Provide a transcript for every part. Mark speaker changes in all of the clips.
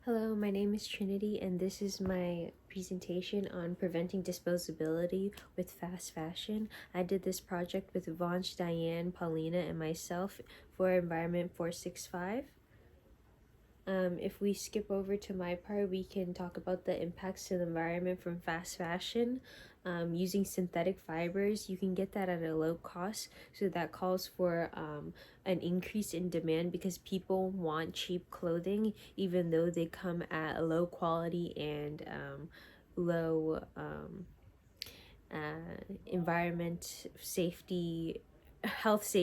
Speaker 1: Hello, my name is Trinity, and this is my presentation on preventing disposability with fast fashion. I did this project with Vansh, Daine, Paulina, and myself for Environment 465. If we skip over to my part, we can talk about the impacts to the environment from fast fashion. Using synthetic fibers, you can get that at a low cost, so that calls for an increase in demand because people want cheap clothing, even though they come at a low quality and low environment safety, health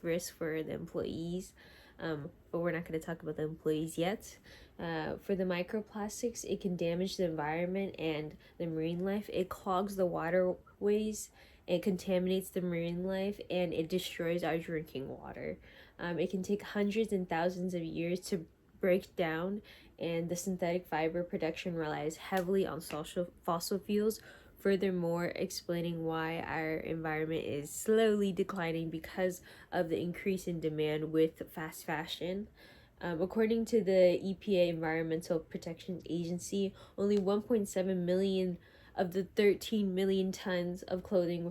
Speaker 1: risk for the employees. But we're not going to talk about the employees yet. For the microplastics, it can damage the environment and the marine life. It clogs the waterways, it contaminates the marine life, and it destroys our drinking water. It can take hundreds and thousands of years to break down, and the synthetic fiber production relies heavily on fossil fuels, furthermore explaining why our environment is slowly declining because of the increase in demand with fast fashion. According to the EPA Environmental Protection Agency, only 1.7 million of the 13 million tons of clothing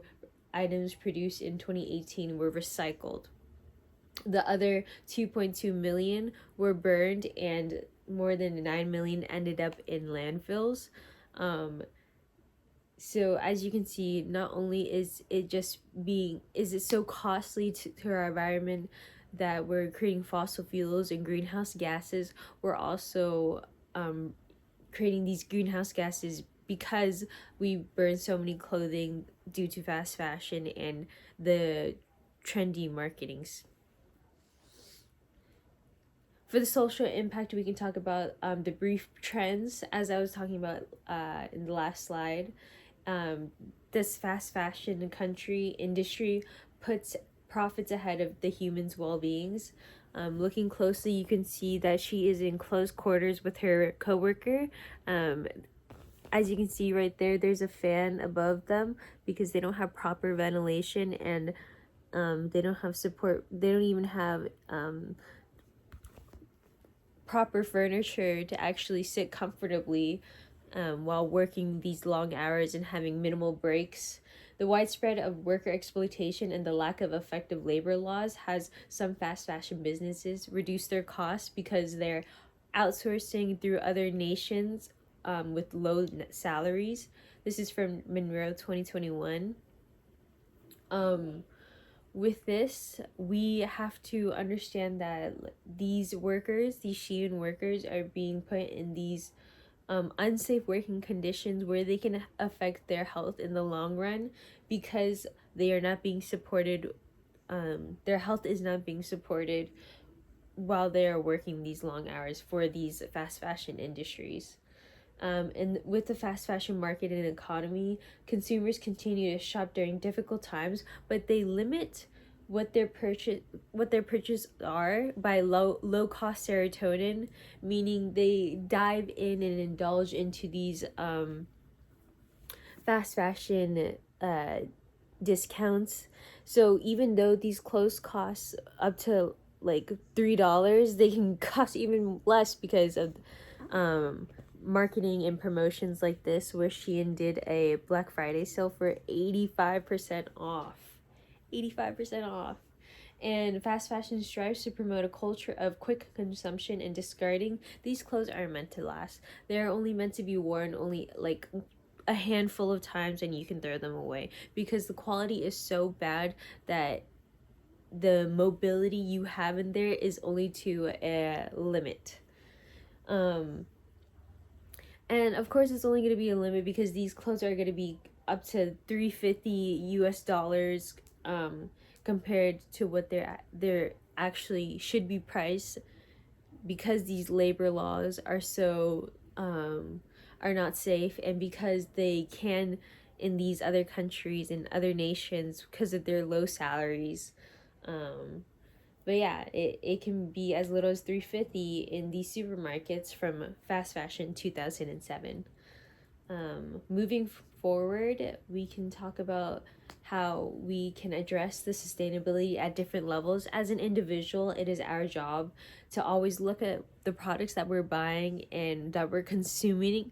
Speaker 1: items produced in 2018 were recycled. The other 2.2 million were burned, and more than 9 million ended up in landfills. So as you can see, not only is it so costly to our environment that we're creating fossil fuels and greenhouse gases, we're also creating these greenhouse gases because we burn so many clothing due to fast fashion and the trendy marketings. For the social impact, we can talk about the brief trends, as I was talking about in the last slide. This fast fashion industry puts profits ahead of the humans' well-beings. Looking closely, you can see that she is in close quarters with her coworker. As you can see right there, there's a fan above them because they don't have proper ventilation, and they don't have support. They don't even have proper furniture to actually sit comfortably while working these long hours and having minimal breaks. The widespread of worker exploitation and the lack of effective labor laws has some fast fashion businesses reduce their costs because they're outsourcing through other nations with low salaries. This is from Monroe 2021. With this, we have to understand that these Shein workers, are being put in these unsafe working conditions where they can affect their health in the long run because they are not being supported. Their health is not being supported while they are working these long hours for these fast fashion industries. And with the fast fashion market and economy, consumers continue to shop during difficult times, but they limit what their purchase are by low cost serotonin, meaning they dive in and indulge into these fast fashion discounts. So even though these clothes cost up to like $3, they can cost even less because of marketing and promotions like this, where Shein did a Black Friday sale for 85% off. 85% off. And fast fashion strives to promote a culture of quick consumption and discarding. These clothes aren't meant to last. They're only meant to be worn only like a handful of times, and you can throw them away because the quality is so bad that the mobility you have in there is only to a limit. And of course, it's only going to be a limit because these clothes are going to be up to $350 compared to what they're actually should be priced, because these labor laws are not safe, and because they can, in these other countries and other nations, because of their low salaries. But yeah, it can be as little as $350 in these supermarkets from Fast Fashion 2007. Moving forward, we can talk about how we can address the sustainability at different levels. As an individual, it is our job to always look at the products that we're buying and that we're consuming.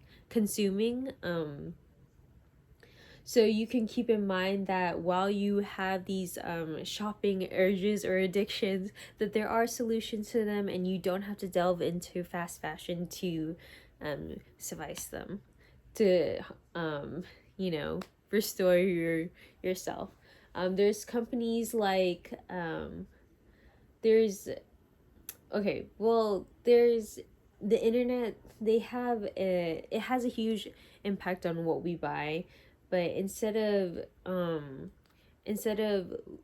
Speaker 1: So you can keep in mind that while you have these shopping urges or addictions, that there are solutions to them, and you don't have to delve into fast fashion to suffice them, to you know, restore yourself. There's companies like there's okay, well, there's the internet. They have it has a huge impact on what we buy, but instead of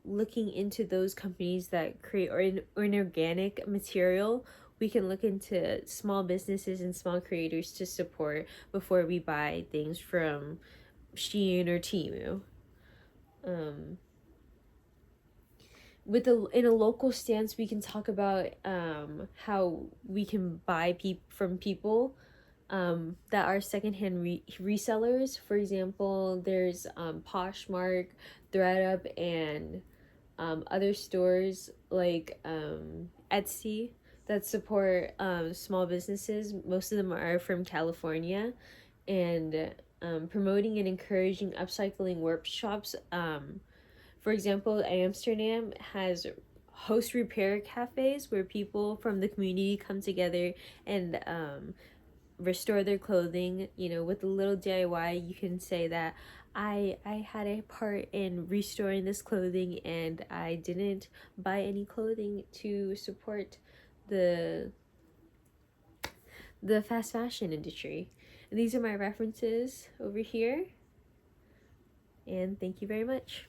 Speaker 1: looking into those companies that create or an organic material, we can look into small businesses and small creators to support before we buy things from Shein or Temu. In a local stance, we can talk about how we can buy from people that are secondhand resellers. For example, there's Poshmark, ThredUp, and other stores like Etsy that support small businesses. Most of them are from California, and promoting and encouraging upcycling workshops. For example, Amsterdam has host repair cafes where people from the community come together and restore their clothing. You know, with a little DIY, you can say that I had a part in restoring this clothing, and I didn't buy any clothing to support the fast fashion industry. And these are my references over here. And thank you very much.